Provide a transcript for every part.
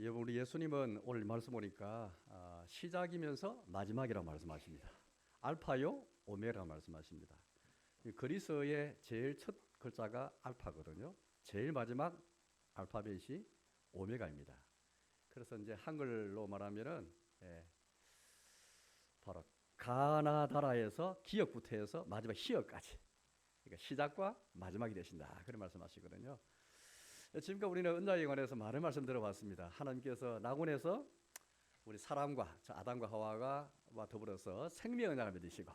여러분 우리 예수님은 오늘 말씀 보니까 시작이면서 마지막이라고 말씀하십니다. 알파요 오메가라고 말씀하십니다. 그리스어의 제일 첫 글자가 알파거든요. 제일 마지막 알파벳이 오메가입니다. 그래서 이제 한글로 말하면은 바로 가나다라에서 기역부터 해서 마지막 희역까지, 그러니까 시작과 마지막이 되신다, 그런 말씀하시거든요. 지금까지 우리는 은장에 관해서 많은 말씀 들어봤습니다. 하나님께서 낙원에서 우리 사람과 아담과 하와가 더불어서 생명의 언약을 맺으시고,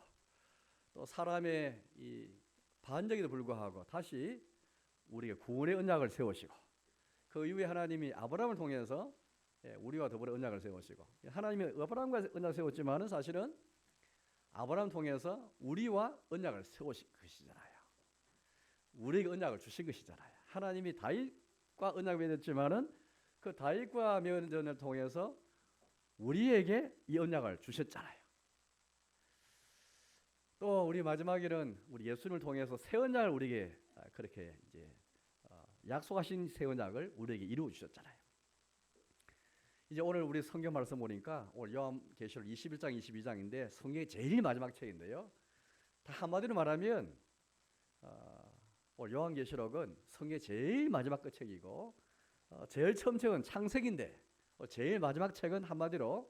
또 사람의 이 반역에도 불구하고 다시 우리에게 구원의 언약을 세우시고, 그 이후에 하나님이 아브라함을 통해서 우리와 더불어 언약을 세우시고, 하나님이 아브라함과 언약을 세웠지만은 사실은 아브라함을 통해서 우리와 언약을 세우신 것이잖아요. 우리에게 언약을 주신 것이잖아요. 하나님이 다윗과 언약을 맺었지만은 그 다윗과 맺은 언약을 통해서 우리에게 이 언약을 주셨잖아요. 또 우리 마지막에는 우리 예수님을 통해서 새 언약을 우리에게 그렇게 이제 약속하신 새 언약을 우리에게 이루어 주셨잖아요. 이제 오늘 우리 성경 말씀 보니까 오늘 요한계시록 21장 22장인데 성경의 제일 마지막 책인데요. 다 한마디로 말하면 오늘 요한계시록은 성경의 제일 마지막 그 책이고, 제일 처음 책은 창세기인데 제일 마지막 책은 한마디로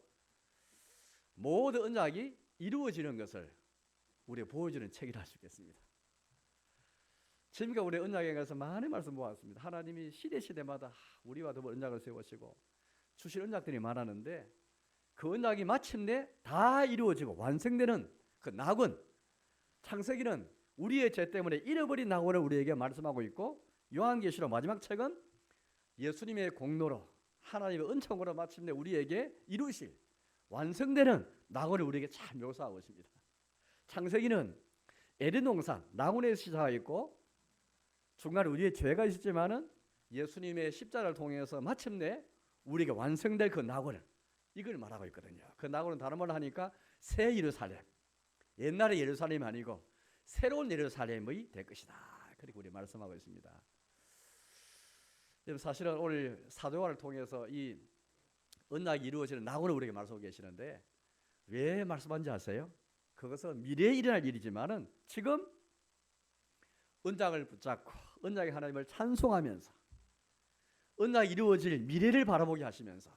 모든 언약이 이루어지는 것을 우리에게 보여주는 책이라 할 수 있겠습니다. 지금까지 우리 언약에 관해서 많은 말씀 보았습니다. 하나님이 시대마다 우리와 더불어 언약을 세우시고 주신 언약들이 많았는데, 그 언약이 마침내 다 이루어지고 완성되는 그 낙원, 창세기는 우리의 죄 때문에 잃어버린 낙원을 우리에게 말씀하고 있고, 요한계시록 마지막 책은 예수님의 공로로 하나님의 은총으로 마침내 우리에게 이루실 완성되는 낙원을 우리에게 잘 묘사하고 있습니다. 창세기는 에덴 동산 낙원에서 시작하고 중간에 우리의 죄가 있었지만은 예수님의 십자가를 통해서 마침내 우리가 완성될 그 낙원을, 이걸 말하고 있거든요. 그 낙원은 다른 말로 하니까 새 예루살렘, 옛날의 예루살렘이 아니고 새로운 예루살렘이 될 것이다, 그리고 우리 말씀하고 있습니다. 사실은 오늘 사도행전을 통해서 이 언약이 이루어지는 낙원을 우리에게 말씀하고 계시는데, 왜 말씀하는지 아세요? 그것은 미래에 일어날 일이지만은 지금 언약을 붙잡고 언약의 하나님을 찬송하면서 언약이 이루어질 미래를 바라보게 하시면서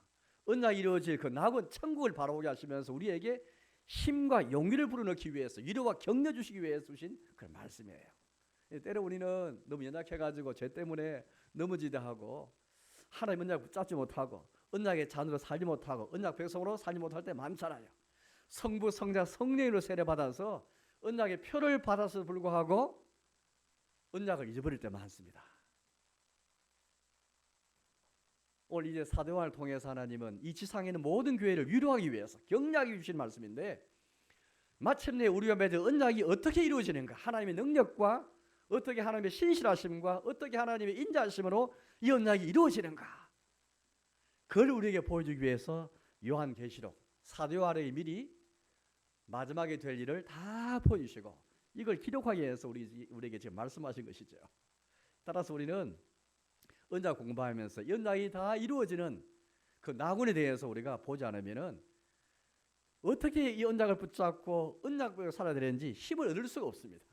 언약이 이루어질 그 낙원 천국을 바라보게 하시면서 우리에게 힘과 용기를 불어넣기 위해서, 위로와 격려 주시기 위해서 주신 그런 말씀이에요. 때로 우리는 너무 연약해가지고 죄 때문에 넘어지다 하고 하나님 언약을 붙잡지 못하고 언약의 자녀로 살지 못하고 언약 백성으로 살지 못할 때 많잖아요. 성부, 성자, 성령으로 세례받아서 언약의 표를 받아서 불구하고 언약을 잊어버릴 때 많습니다. 오늘 이제 사도행전을 통해서 하나님은 이 지상에 있는 모든 교회를 위로하기 위해서 격려하기 주신 말씀인데, 마침내 우리가 맺은 언약이 어떻게 이루어지는가, 하나님의 능력과 어떻게 하나님의 신실하심과 어떻게 하나님의 인자하심으로 이 언약이 이루어지는가, 그걸 우리에게 보여주기 위해서 요한계시록 사도행전에 미리 마지막에 될 일을 다 보여주시고 이걸 기록하기 위해서 우리에게 지금 말씀하신 것이죠. 따라서 우리는 언약 공부하면서 언약이 다 이루어지는 그 낙원에 대해서 우리가 보지 않으면은 어떻게 이 언약을 붙잡고 언약을 살아야 되는지 힘을 얻을 수가 없습니다.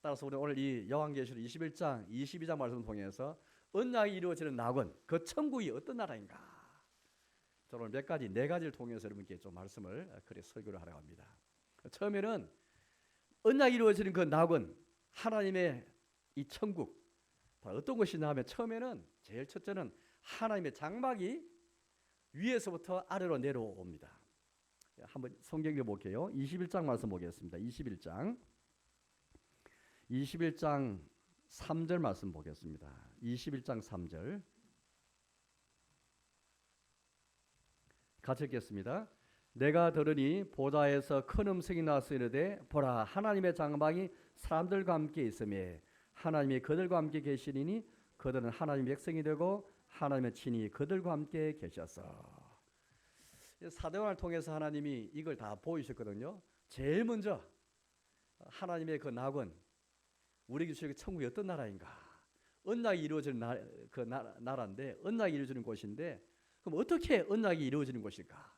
따라서 우리는 오늘 이 요한계시록 21장 22장 말씀을 통해서 언약이 이루어지는 낙원, 그 천국이 어떤 나라인가, 저는 오늘 네 가지를 통해서 여러분께 좀 말씀을 그래 설교를 하려고 합니다. 처음에는 언약이 이루어지는 그 낙원, 하나님의 이 천국 어떤 것이냐 하면, 처음에는 제일 첫째는 하나님의 장막이 위에서부터 아래로 내려옵니다. 한번 성경 읽어볼게요. 21장 말씀 보겠습니다. 21장 3절 말씀 보겠습니다. 21장 3절 같이 읽겠습니다. 내가 들으니 보좌에서 큰 음성이 나서 이르되, 보라, 하나님의 장막이 사람들과 함께 있으며 하나님이 그들과 함께 계시리니 그들은 하나님의 백성이 되고 하나님의 친히 그들과 함께 계셨어. 사도행전을 통해서 하나님이 이걸 다 보이셨거든요. 제일 먼저 하나님의 그 낙원, 우리에게 주신 천국이 어떤 나라인가, 언약이 이루어지는 나라인데, 언약이 이루어지는 곳인데 그럼 어떻게 언약이 이루어지는 것일까?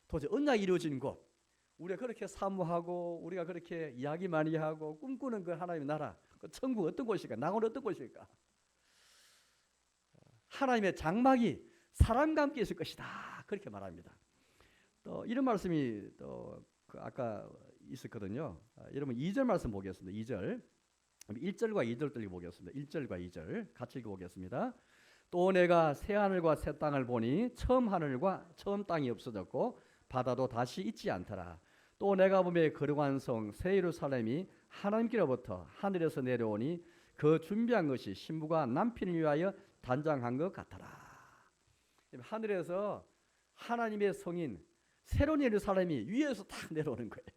도대체 언약이 이루어지는 곳, 우리가 그렇게 사모하고 우리가 그렇게 이야기 많이 하고 꿈꾸는 그 하나님의 나라, 그 천국 어떤 곳일까? 낙원은 어떤 곳일까? 하나님의 장막이 사람과 함께 있을 것이다. 그렇게 말합니다. 또 이런 말씀이 또 그 아까 있었거든요. 여러분 2절 말씀 보겠습니다. 2절. 1절과 2절 들리 보겠습니다. 1절과 2절 같이 읽어보겠습니다. 또 내가 새 하늘과 새 땅을 보니 처음 하늘과 처음 땅이 없어졌고 바다도 다시 있지 않더라. 또 내가 보매 거룩한 성 새 예루살렘이 하나님께로부터 하늘에서 내려오니 그 준비한 것이 신부가 남편을 위하여 단장한 것 같더라. 하늘에서 하나님의 성인 새로운 예루살렘이 위에서 딱 내려오는 거예요.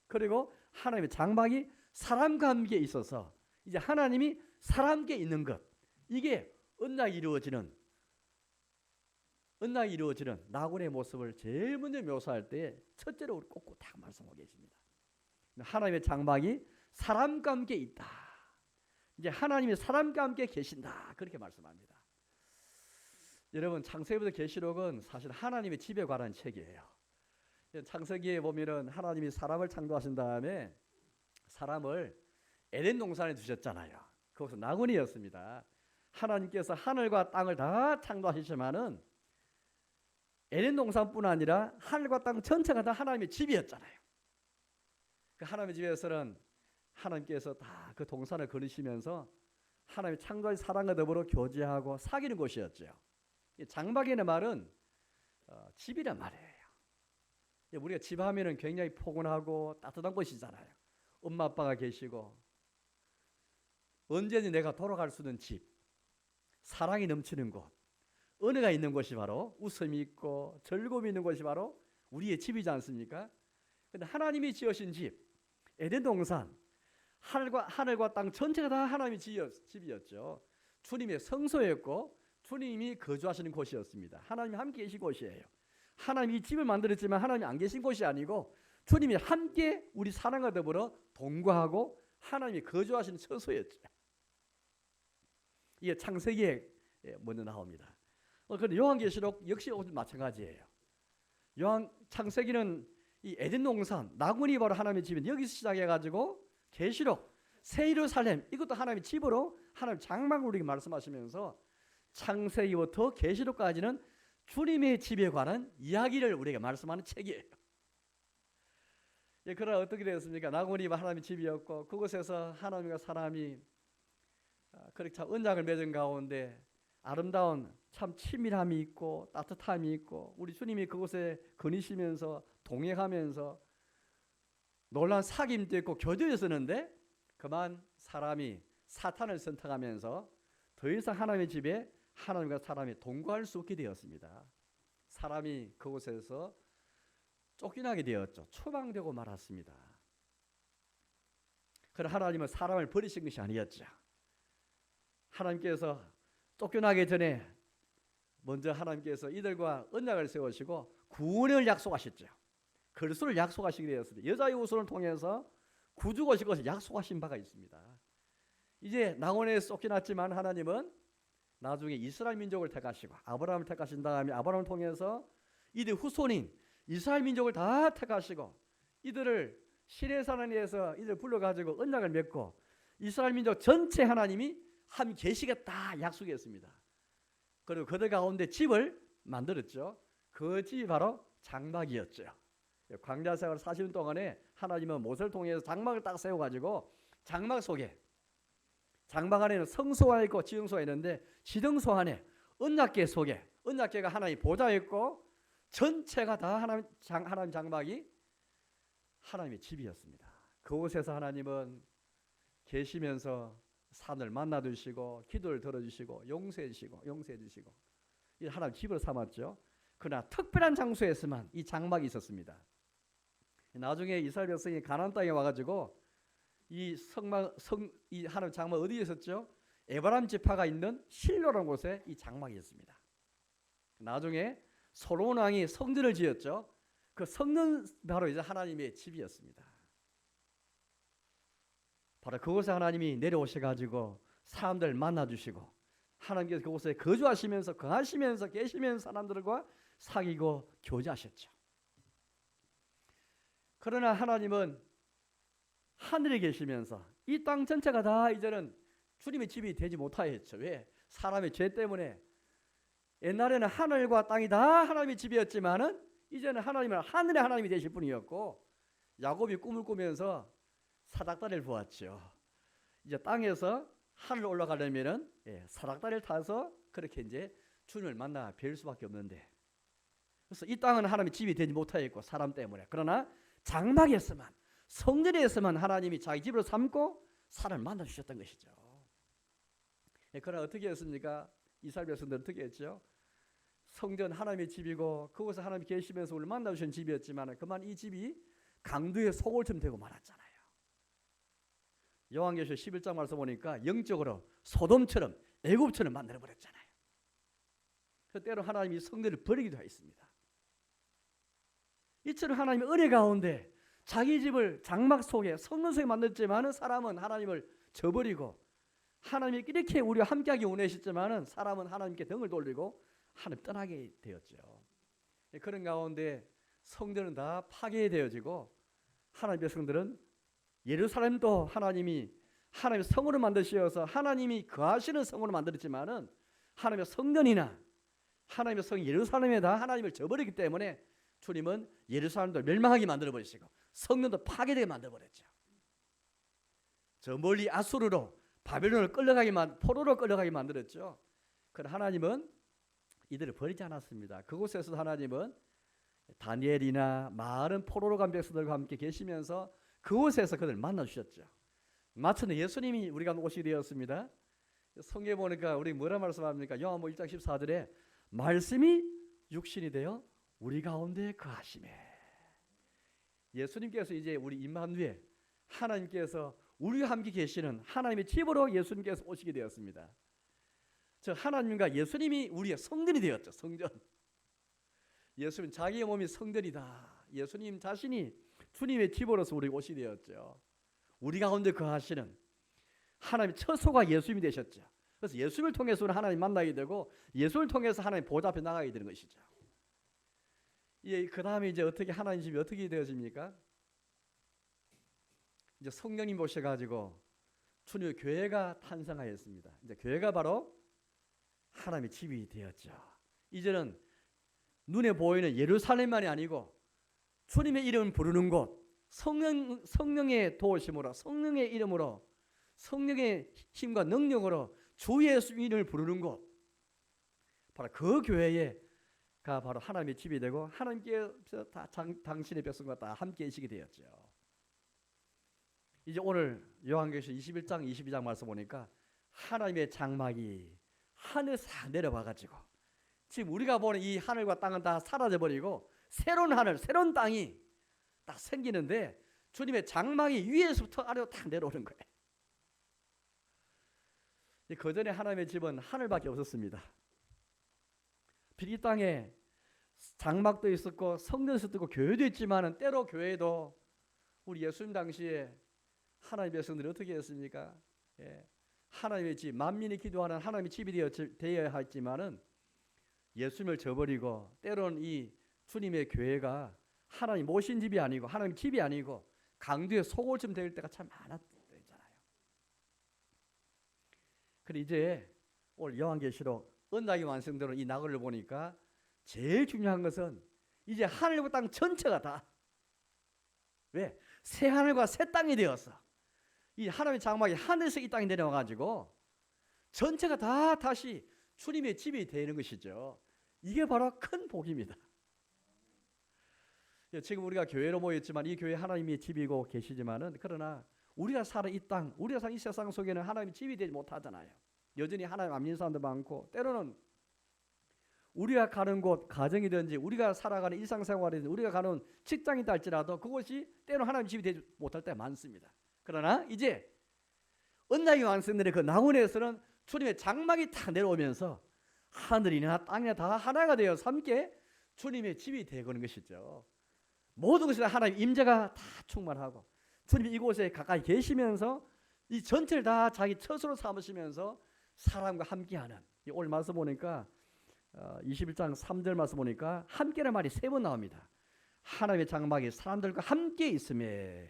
그리고 하나님의 장막이 사람과 함께 있어서 이제 하나님이 사람께 있는 것, 이게 언약이 이루어지는 낙원의 모습을 제일 먼저 묘사할 때 첫째로 꼭 딱 말씀하고 계십니다. 하나님의 장막이 사람과 함께 있다. 이제 하나님이 사람과 함께 계신다. 그렇게 말씀합니다. 여러분 창세기부터 계시록은 사실 하나님의 집에 관한 책이에요. 창세기에 보면은 하나님이 사람을 창조하신 다음에 사람을 에덴 동산에 두셨잖아요. 거기서 낙원이었습니다. 하나님께서 하늘과 땅을 다 창조하시지만은 에덴 동산뿐 아니라 하늘과 땅 전체가 다 하나님의 집이었잖아요. 그 하나님의 집에서는 하나님께서 다 그 동산을 거느시면서 하나님의 창조하신 사람과 더불어 교제하고 사귀는 곳이었죠. 장막이라는 말은 집이란 말이에요. 우리가 집 하면은 굉장히 포근하고 따뜻한 곳이잖아요. 엄마 아빠가 계시고 언제든지 내가 돌아갈 수 있는 집, 사랑이 넘치는 곳, 은혜가 있는 곳이 바로 웃음이 있고 즐거움이 있는 곳이 바로 우리의 집이지 않습니까? 근데 하나님이 지으신 집, 에덴 동산, 하늘과 땅 전체가 다 하나님의 집이었죠. 주님의 성소였고 주님이 거주하시는 곳이었습니다. 하나님이 함께 계신 곳이에요. 하나님이 집을 만들었지만 하나님이 안 계신 곳이 아니고 주님이 함께 우리 사랑과 더불어 동거하고 하나님이 거주하시는 처소였죠. 이게 창세기에 먼저 나옵니다. 그런데 요한계시록 역시 마찬가지예요. 창세기는 이 에덴 동산, 낙원이 바로 하나님의 집인데 여기서 시작해가지고 계시록, 새 예루살렘, 이것도 하나님의 집으로 하나님 장막을 우리에게 말씀하시면서 창세기부터 계시록까지는 주님의 집에 관한 이야기를 우리에게 말씀하는 책이에요. 그러나 어떻게 되었습니까? 낙원이 하나님의 집이었고 그곳에서 하나님과 사람이 그렇게 참 언약을 맺은 가운데 아름다운 참 친밀함이 있고 따뜻함이 있고 우리 주님이 그곳에 거니시면서 동행하면서 놀라운 사귐도 있고 교제도 있었는데 그만 사람이 사탄을 선택하면서 더 이상 하나님의 집에 하나님과 사람이 동거할 수 없게 되었습니다. 사람이 그곳에서 쫓겨나게 되었죠. 추방되고 말았습니다. 그러나 하나님은 사람을 버리신 것이 아니었죠. 하나님께서 쫓겨나기 전에 먼저 하나님께서 이들과 언약을 세우시고 구원을 약속하셨죠. 그리스도를 약속하시게 되었습니다. 여자의 후손을 통해서 구주하실 것을 약속하신 바가 있습니다. 이제 낙원에서 쫓겨났지만 하나님은 나중에 이스라엘 민족을 택하시고 아브라함을 택하신 다음에 아브라함을 통해서 이들 후손인 이스라엘 민족을 다 택하시고 이들을 시내산에서 이들 불러가지고 언약을 맺고 이스라엘 민족 전체 하나님이 함께 계시겠다 약속했습니다. 그리고 그들 가운데 집을 만들었죠. 그 집이 바로 장막이었죠. 광야 생활 40년 동안에 하나님은 모세를 통해서 장막을 딱 세워가지고 장막 속에 장막 안에는 성소가 있고 지성소가 있는데 지성소 안에 언약궤 속에 언약궤가 하나님 보좌에 있고 전체가 다 하나님 장막이 하나님의 집이었습니다. 그곳에서 하나님은 계시면서 산을 만나 주시고 기도를 들어주시고 용서해 주시고 이 하나님 집으로 삼았죠. 그러나 특별한 장소에서만 이 장막이 있었습니다. 나중에 이스라엘 백성이 가나안 땅에 와가지고 이 하나님 장막 어디에 있었죠? 에브라임 지파가 있는 실로라는 곳에 이 장막이 있습니다. 나중에 솔로몬 왕이 성전을 지었죠. 그 성전 바로 이제 하나님의 집이었습니다. 바로 그곳에 하나님이 내려오셔가지고 사람들 만나주시고 하나님께서 그곳에 거주하시면서 거하시면서 계시면서 사람들과 사귀고 교제하셨죠. 그러나 하나님은 하늘에 계시면서 이 땅 전체가 다 이제는 주님의 집이 되지 못하였죠. 왜? 사람의 죄 때문에. 옛날에는 하늘과 땅이 다 하나님의 집이었지만은 이제는 하나님은 하늘의 하나님이 되실 분이었고, 야곱이 꿈을 꾸면서 사닥다리를 보았죠. 이제 땅에서 하늘 올라가려면은 사닥다리를 타서 그렇게 이제 주님을 만나 뵐 수밖에 없는데, 그래서 이 땅은 하나님의 집이 되지 못하였고 사람 때문에. 그러나 장막에서만, 성전에서만 하나님이 자기 집으로 삼고 사람을 만나 주셨던 것이죠. 그러나 어떻게 했습니까? 이스라엘 백성들은 어떻게 했죠? 성전 하나님의 집이고 그곳에 하나님이 계시면서 우리를 만나 주신 집이었지만 그만 이 집이 강도의 소굴처럼 되고 말았잖아요. 요한계시록 11장 말씀 보니까 영적으로 소돔처럼 애굽처럼 만들어 버렸잖아요. 때로 하나님이 성전을 버리기도 했습니다. 이처럼 하나님의 은혜 가운데 자기 집을 장막 속에 성전 속에 만들었지만은 사람은 하나님을 저버리고, 하나님이 이렇게 우리와 함께하기 원하셨지만은 사람은 하나님께 등을 돌리고 하나님 떠나게 되었죠. 그런 가운데 성전은 다 파괴되어지고 하나님의 백성들은 예루살렘도 하나님의 성으로 만드셔서 하나님이 거하시는 성으로 만들었지만은 하나님의 성전이나 하나님의 성 예루살렘에다 하나님을 저버리기 때문에 주님은 예루살렘도 멸망하게 만들어 버리시고 성전도 파괴되게 만들어 버렸죠. 저 멀리 아수르로 바벨론을 포로로 끌려가게 만들었죠. 그러나 하나님은 이들을 버리지 않았습니다. 그곳에서 하나님은 다니엘이나 많은 포로로 간 백성들과 함께 계시면서 그곳에서 그들을 만나 주셨죠. 마침내 예수님이 우리 가운데 오시게 되었습니다. 성경에 보니까 우리 뭐라 말씀합니까? 요한복음 1장 14절에 말씀이 육신이 되어 우리 가운데 거하시매. 예수님께서 이제 우리 임마누엘, 하나님께서 우리와 함께 계시는 하나님의 집으로 예수님께서 오시게 되었습니다. 저 하나님과 예수님이 우리의 성전이 되었죠. 성전. 예수님 자기의 몸이 성전이다. 예수님 자신이 주님의 집으로서 우리가 오시게 되었죠. 우리 가운데 거하시는 하나님의 처소가 예수님이 되셨죠. 그래서 예수님을 통해서 우리는 하나님 만나게 되고 예수를 통해서 하나님 보좌 앞에 나가게 되는 것이죠. 그 다음에 이제 어떻게 하나님 집이 어떻게 되어집니까? 이제 성령님 오셔가지고 주님의 교회가 탄생하였습니다. 이제 교회가 바로 하나님의 집이 되었죠. 이제는 눈에 보이는 예루살렘만이 아니고 주님의 이름을 부르는 곳, 성령의 도우심으로, 성령의 이름으로, 성령의 힘과 능력으로 주 예수 이름을 부르는 곳, 바로 그 교회가 바로 하나님의 집이 되고 하나님께서 다 당신의 백성과 다 함께 계시게 되었죠. 이제 오늘 요한계시록 21장 22장 말씀 보니까 하나님의 장막이 하늘에서 내려와가지고 지금 우리가 보는 이 하늘과 땅은 다 사라져버리고 새로운 하늘, 새로운 땅이 딱 생기는데 주님의 장막이 위에서부터 아래로 딱 내려오는 거예요. 그전에 하나님의 집은 하늘밖에 없었습니다. 이 땅에 장막도 있었고 성전도 있고 교회도 있지만은 때로 교회도 우리 예수님 당시에 하나님의 백성들이 어떻게 했습니까? 하나님의 집, 만민이 기도하는 하나님의 집이 되어야 했지만은 예수님을 저버리고 때로는 이 주님의 교회가 하나님 모신 집이 아니고 하나님 집이 아니고 강도의 소굴쯤 될 때가 참 많았잖아요. 그런데 이제 오늘 요한계시록 언약이 완성되는 이 나그를 보니까 제일 중요한 것은 이제 하늘과 땅 전체가 다 왜? 새 하늘과 새 땅이 되어서 이 하나님의 장막이 하늘에서 이 땅에 내려와가지고 전체가 다 다시 주님의 집이 되는 것이죠. 이게 바로 큰 복입니다. 지금 우리가 교회로 모였지만 이 교회 하나님의 집이고 계시지만은 그러나 우리가 사는 이 땅, 우리가 사는 이 세상 속에는 하나님의 집이 되지 못하잖아요. 여전히 하나님 안 믿는 사람도 많고 때로는 우리가 가는 곳, 가정이든지 우리가 살아가는 일상생활이든지 우리가 가는 직장이다 할지라도 그것이 때로는 하나님의 집이 되지 못할 때가 많습니다. 그러나 이제 언약이 완성된 그 낙원에서는 주님의 장막이 탁 내려오면서 하늘이나 땅이나 다 하나가 되어서 함께 주님의 집이 되는 것이죠. 모든 것이 다 하나님의 임재가 다 충만하고 주님이 이곳에 가까이 계시면서 이 전체를 다 자기 처소로 삼으시면서 사람과 함께하는. 오늘 말씀 보니까 21장 3절 말씀 보니까 함께라는 말이 3번 나옵니다. 하나님의 장막이 사람들과 함께 있음에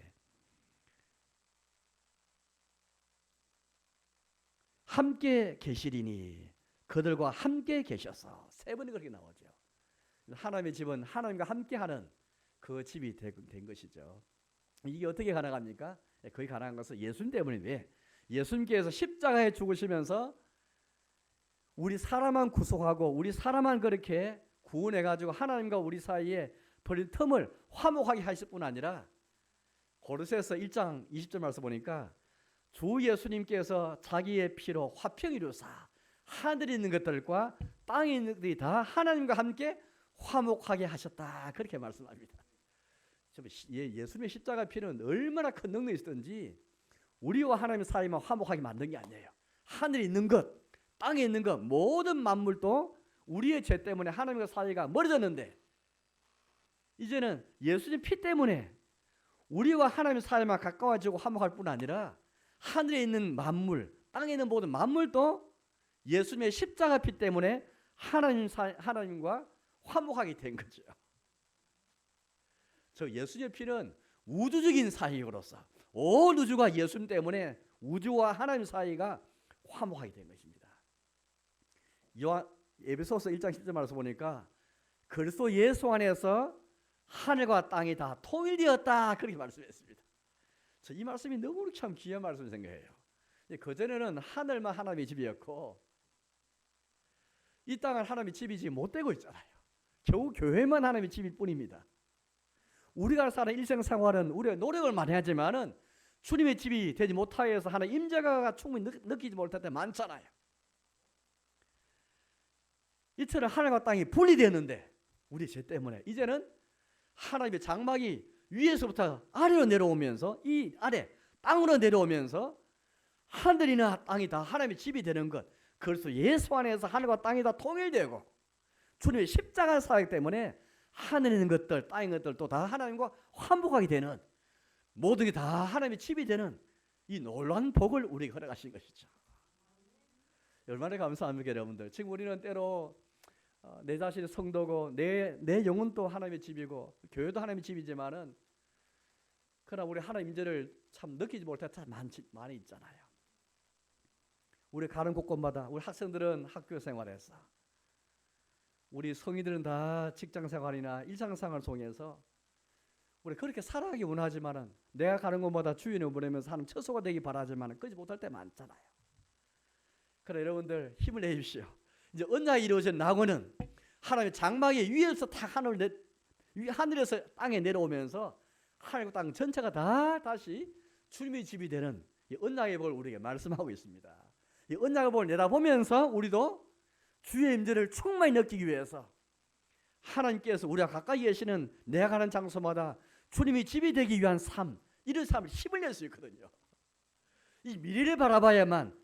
함께 계시리니 그들과 함께 계셔서 3번이 그렇게 나오죠. 하나님의 집은 하나님과 함께하는 그 집이 된 것이죠. 이게 어떻게 가능합니까? 그게 가능한 것은 예수님 때문인데, 왜? 예수님께서 십자가에 죽으시면서 우리 사람만 구속하고 우리 사람만 그렇게 구원해가지고 하나님과 우리 사이에 벌린 틈을 화목하게 하실 뿐 아니라, 고린도서 1장 20절 말씀 보니까 주 예수님께서 자기의 피로 화평 이루사 하늘에 있는 것들과 땅에 있는 것들이 다 하나님과 함께 화목하게 하셨다, 그렇게 말씀합니다. 예수님의 십자가 피는 얼마나 큰 능력이 있었든지 우리와 하나님 사이만 화목하게 만든 게 아니에요. 하늘에 있는 것, 땅에 있는 것, 모든 만물도 우리의 죄 때문에 하나님과 사이가 멀어졌는데, 이제는 예수님 피 때문에 우리와 하나님 사이만 가까워지고 화목할 뿐 아니라 하늘에 있는 만물, 땅에 있는 모든 만물도 예수님의 십자가 피 때문에 하나님과 화목하게 된 거죠. 저 예수님의 피는 우주적인 사이로서 온 우주가 예수님 때문에 우주와 하나님 사이가 화목하게 된 것입니다. 에베소서 1장 10절 말씀 보니까 그리스도 예수 안에서 하늘과 땅이 다 통일되었다, 그렇게 말씀했습니다. 이 말씀이 너무 참 귀한 말씀 생각해요. 그전에는 하늘만 하나님의 집이었고 이 땅은 하나님의 집이지 못되고 있잖아요. 겨우 교회만 하나님의 집일 뿐입니다. 우리가 사는 일생생활은 우리가 노력을 많이 하지만은 주님의 집이 되지 못하여서 하나님 임재가 충분히 느끼지 못할 때 많잖아요. 이처럼 하늘과 땅이 분리되었는데 우리 죄 때문에 이제는 하나님의 장막이 위에서부터 아래로 내려오면서, 이 아래 땅으로 내려오면서 하늘이나 땅이 다 하나님의 집이 되는 것, 그래서 예수 안에서 하늘과 땅이 다 통일되고 주님의 십자가 사역 때문에 하늘에 있는 것들, 땅에 있는 것들도 다 하나님과 화목하게 되는, 모든 게 다 하나님의 집이 되는 이 놀라운 복을 우리에게 허락하신 것이죠. 얼마나 감사합니까, 여러분들. 지금 우리는 때로 내 자신이 성도고 내 영혼도 하나님의 집이고 교회도 하나님의 집이지만은, 그러나 우리 하나님 임재를 참 느끼지 못할 때 많이 있잖아요. 우리 가는 곳곳마다 우리 학생들은 학교 생활에서, 우리 성인들은 다 직장 생활이나 일상 생활을 통해서 우리 그렇게 살아가기 원하지만은, 내가 가는 곳마다 주인을 보내면서 하는 처소가 되기 바라지만은 그러지 못할 때 많잖아요. 그러나 여러분들 힘을 내십시오. 이제 언약이 이루어진 낙원은 하나님의 장막이 위에서 다 하늘에서 땅에 내려오면서 하늘과 땅 전체가 다 다시 주님의 집이 되는 이 언약의 복을 우리에게 말씀하고 있습니다. 이 언약의 복을 내다보면서 우리도 주의 임재를 충만히 느끼기 위해서 하나님께서 우리가 가까이 계시는 내가 가는 장소마다 주님의 집이 되기 위한 삶, 이런 삶을 힘을 낼 수 있거든요. 이 미래를 바라봐야만,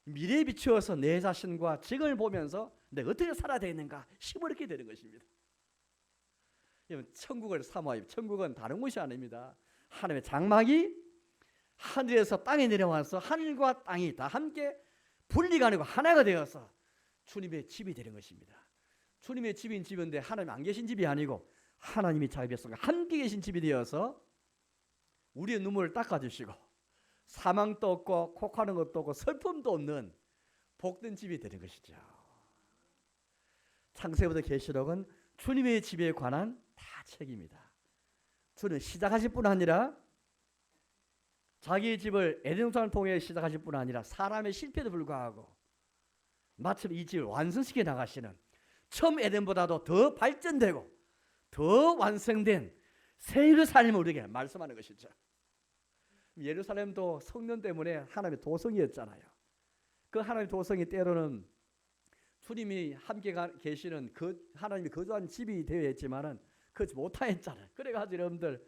미래에 비추어서 내 자신과 지금을 보면서 내가 어떻게 살아야 되는가 힘을 얻게 되는 것입니다. 천국을 사모하여, 천국은 다른 곳이 아닙니다. 하나님의 장막이 하늘에서 땅에 내려와서 하늘과 땅이 다 함께 분리가 아니고 하나가 되어서 주님의 집이 되는 것입니다. 주님의 집인 집인데 하나님 안 계신 집이 아니고 하나님이 자기 백성과 함께 계신 집이 되어서 우리의 눈물을 닦아주시고 사망도 없고 곡하는 것도 없고 슬픔도 없는 복된 집이 되는 것이죠. 창세부터 계시록은 주님의 집에 관한 다 책입니다. 주는 시작하실 뿐 아니라 자기의 집을 에덴동산을 통해 시작하실 뿐 아니라 사람의 실패에도 불구하고 마침 이 집을 완성시켜 나가시는, 처음 에덴보다도 더 발전되고 더 완성된 새 예루살렘을 우리에게 말씀하는 것이죠. 예루살렘도 성령 때문에 하나님의 도성이었잖아요. 그 하나님의 도성이 때로는 주님이 함께 계시는 그 하나님이 거주한 집이 되어 있지만은 그렇지 못하였잖아요. 그래가지고 여러분들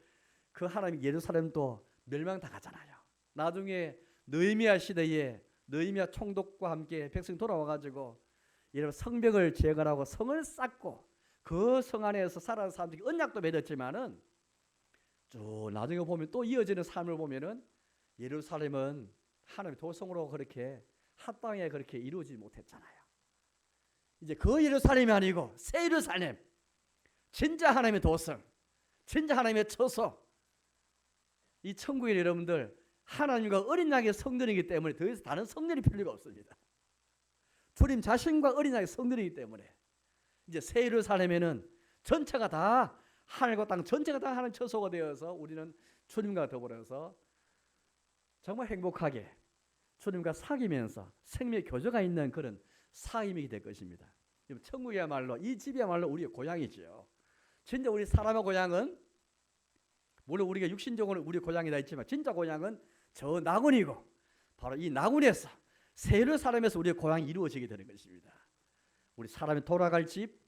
그 하나님 예루살렘도 멸망당하잖아요. 나중에 느헤미야 시대에 느헤미야 총독과 함께 백성이 돌아와가지고 여러분 성벽을 재건하고 성을 쌓고 그 성 안에서 살아가는 사람들이 언약도 맺었지만은 쭉 나중에 보면 또 이어지는 삶을 보면은 예루살렘은 하나님의 도성으로 그렇게 합당에 그렇게 이루어지지 못했잖아요. 이제 그 예루살렘이 아니고 새 예루살렘, 진짜 하나님의 도성, 진짜 하나님의 처소, 이 천국의 여러분들 하나님과 어린 양의 성전이기 때문에 더 이상 다른 성전이 필요가 없습니다. 주님 자신과 어린 양의 성전이기 때문에 이제 새 예루살렘에는 전체가 다 하늘과 땅 전체가 다 하나님 처소가 되어서 우리는 주님과 더불어서 정말 행복하게 주님과 사귀면서 생명의 교제가 있는 그런 삶이 될 것입니다. 천국이야말로 이 집이야말로 우리의 고향이지요. 진짜 우리 사람의 고향은 물론 우리가 육신적으로 우리 고향이 다 있지만 진짜 고향은 저 나군이고 바로 이 나군에서 새 예루살렘에서 우리의 고향이 이루어지게 되는 것입니다. 우리 사람이 돌아갈 집,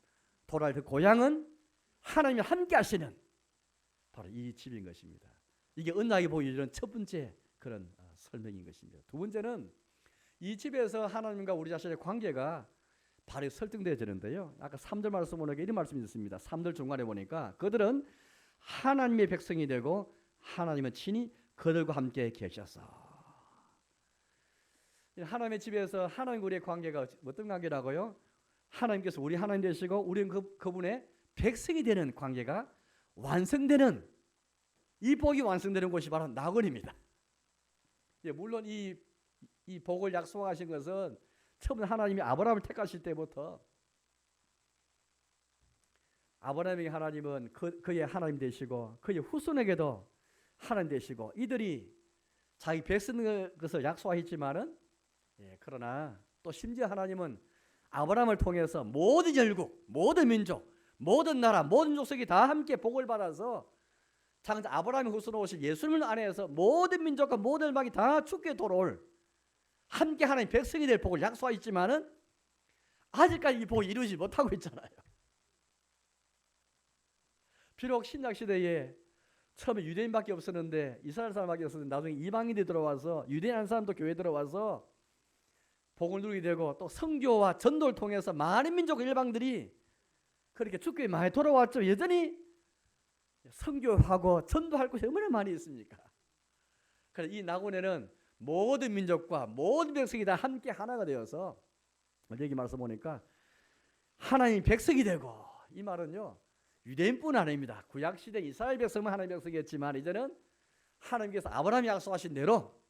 돌아갈 그 고향은 하나님이 함께 하시는 바로 이 집인 것입니다. 이게 언약이 보여주는 첫 번째 그런 설명인 것입니다. 두 번째는 이 집에서 하나님과 우리 자신의 관계가 바로 설득되어지는데요. 아까 3절 말씀 보니까 이런 말씀이 있습니다. 3절 중간에 보니까 그들은 하나님의 백성이 되고 하나님은 친히 그들과 함께 계셔서. 하나님의 집에서 하나님과 우리의 관계가 어떤 관계라고요? 하나님께서 우리 하나님 되시고 우리는 그분의 백성이 되는 관계가 완성되는, 이 복이 완성되는 곳이 바로 나군입니다. 물론 이 복을 약속하신 것은 처음 하나님이 아브라함을 택하실 때부터 아브라함의 하나님은 그의 하나님 되시고 그의 후손에게도 하나님 되시고 이들이 자기 백성의 것을 약속하셨지만은 그러나 또 심지어 하나님은 아브라함을 통해서 모든 열국, 모든 민족, 모든 나라, 모든 족속이 다 함께 복을 받아서 장자 아브라함의 후손으로 오신 예수님을 안에서 모든 민족과 모든 족속이 다 죽게 돌아올 함께 하나님 백성이 될 복을 약속하셨지만은 아직까지 이 복이 이루어지지 못하고 있잖아요. 비록 신약 시대에 처음에 유대인밖에 없었는데 이스라엘 사람밖에 없었는데 나중에 이방인들이 들어와서 유대인 한 사람도 교회에 들어와서 복을 누리게 되고 또 선교와 전도를 통해서 많은 민족 일방들이 그렇게 주교에 많이 돌아왔죠. 여전히 선교하고 전도할 곳이 얼마나 많이 있습니까? 그래서 이 나군에는 모든 민족과 모든 백성이 다 함께 하나가 되어서 여기 말씀 보니까 하나님 백성이 되고, 이 말은요 유대인뿐 아닙니다. 구약시대 이스라엘 백성은 하나님 백성이었지만 이제는 하나님께서 아브라함이 약속하신 대로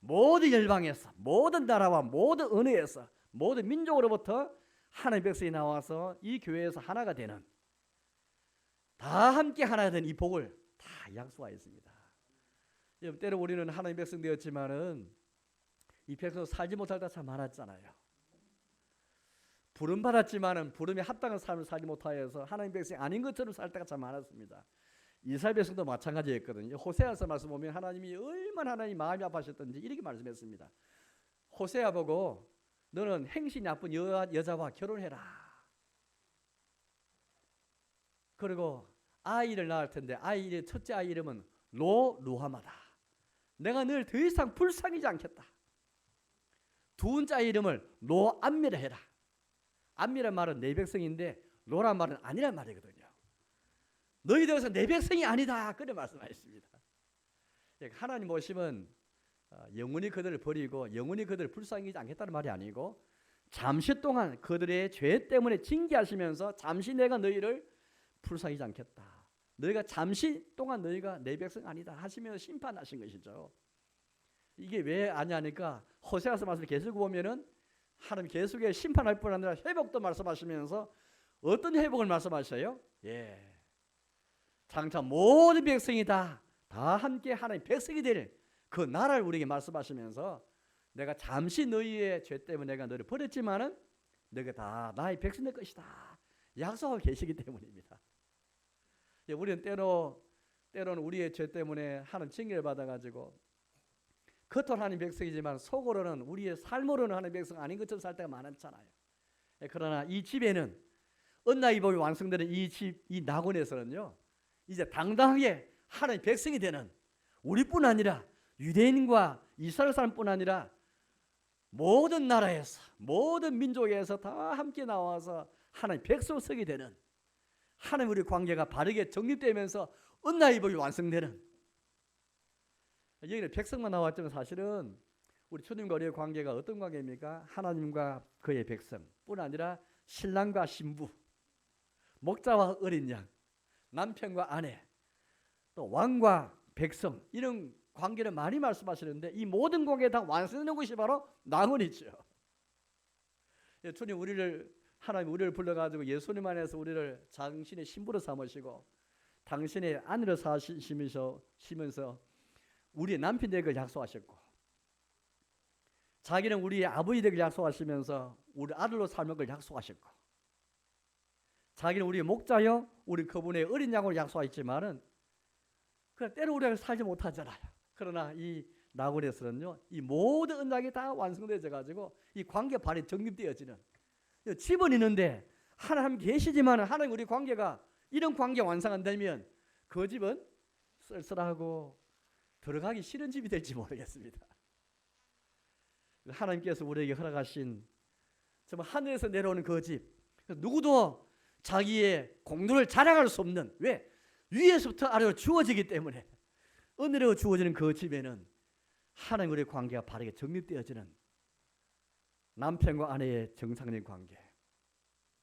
모든 열방에서 모든 나라와 모든 언어에서 모든 민족으로부터 하나님 백성이 나와서 이 교회에서 하나가 되는, 다 함께 하나가 된 이 복을 다 약속하였습니다. 때로 우리는 하나님 백성 되었지만은 이 백성 살지 못할 때 참 많았잖아요. 부름 받았지만은 부름에 합당한 삶을 살지 못하여서 하나님 백성이 아닌 것처럼 살 때가 참 많았습니다. 이스라엘 백성도 마찬가지였거든요. 호세아서 말씀 보면 하나님이 얼마나 하나님 마음이 아파하셨던지 이렇게 말씀했습니다. 호세아 보고 너는 행실이 나쁜 여자와 결혼해라. 그리고 아이를 낳을 텐데 아이의 첫째 아이 이름은 루하마다. 내가 늘 더 이상 불쌍히지 않겠다. 두 번째 아이 이름을 로암미라 해라. 암미란 말은 내 백성인데 로란 말은 아니란 말이거든요. 너희들에서 내 백성이 아니다. 그래 말씀하셨습니다. 하나님 오심은 영원히 그들을 버리고 영원히 그들을 불쌍히지 않겠다는 말이 아니고 잠시 동안 그들의 죄 때문에 징계하시면서 잠시 내가 너희를 불쌍히지 않겠다. 너희가 잠시 동안 너희가 내 백성 아니다 하시면서 심판하신 것이죠. 이게 왜 아냐니까 호세아서 말씀을 계속 보면은 하나님 계속에 심판할 뿐 아니라 회복도 말씀하시면서 어떤 회복을 말씀하셔요? 장차 모든 백성이 다 함께 하나님 백성이 될 그 나라를 우리에게 말씀하시면서 내가 잠시 너희의 죄 때문에 내가 너를 버렸지만은 너희가 다 나의 백성 될 것이다 약속하고 계시기 때문입니다. 우리는 때로는 우리의 죄 때문에 하나님 징계를 받아가지고 겉으로 하나님 백성이지만 속으로는 우리의 삶으로는 하나님 백성 아닌 것처럼 살 때가 많았잖아요. 그러나 이 집에는 언약의 법이 완성되는 이 낙원에서는요 이제 당당하게 하나님 백성이 되는, 우리뿐 아니라 유대인과 이스라엘 사람뿐 아니라 모든 나라에서 모든 민족에서 다 함께 나와서 하나님 백성 서게 되는, 하나님 우리 관계가 바르게 정립되면서 언약의 법이 완성되는, 여기는 백성만 나왔지만 사실은 우리 주님과 우리의 관계가 어떤 관계입니까? 하나님과 그의 백성뿐 아니라 신랑과 신부, 목자와 어린 양, 남편과 아내, 또 왕과 백성, 이런 관계를 많이 말씀하시는데 이 모든 관계에 다 완성되는 것이 바로 낙원이죠. 주님 하나님 우리를 불러가지고 예수님 안에서 우리를 당신의 신부로 삼으시고 당신의 아내로 사시면서 우리의 남편 되기를 약속하셨고, 자기는 우리의 아버지 되기를 약속하시면서 우리 아들로 삶을 걸 약속하셨고, 자기는 우리의 목자요 우리 그분의 어린 양으로 약속하셨지만은 그냥 때로 우리가 살지 못하잖아요. 그러나 이 낙원에서는요 이 모든 언약이 다 완성되어 가지고 이 관계 발이 정립되어지는, 집은 있는데 하나님 계시지만 하나님 우리 관계가 이런 관계 완성 안 되면 그 집은 쓸쓸하고 들어가기 싫은 집이 될지 모르겠습니다. 하나님께서 우리에게 허락하신 정말 하늘에서 내려오는 그 집, 누구도 자기의 공로를 자랑할 수 없는, 왜? 위에서부터 아래로 주어지기 때문에 은혜로 주어지는 그 집에는 하나님 우리의 관계가 바르게 정립되어지는 남편과 아내의 정상적인 관계,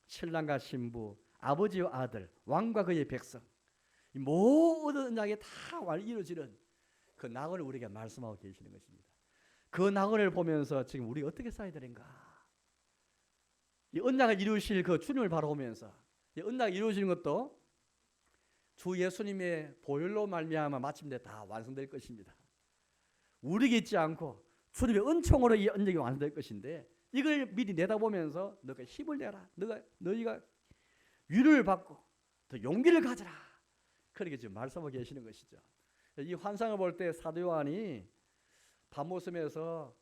신랑과 신부, 아버지와 아들, 왕과 그의 백성, 이 모든 언약이 다 이루어지는 그 낙원을 우리에게 말씀하고 계시는 것입니다. 그 낙원을 보면서 지금 우리 어떻게 살아야 되는가? 이 언약을 이루실 그 주님을 바라보면서, 이 언약이 이루어지는 것도 주 예수님의 보혈로 말미암아 마침내 다 완성될 것입니다. 우리에게 있지 않고 주님의 은총으로 이 언약이 완성될 것인데, 이걸 미리 내다보면서 너가 힘을 내라, 너희가 위로를 받고 더 용기를 가져라, 그렇게 지금 말씀하고 계시는 것이죠. 이 환상을 볼 때 사도 요한이 밤모섬에서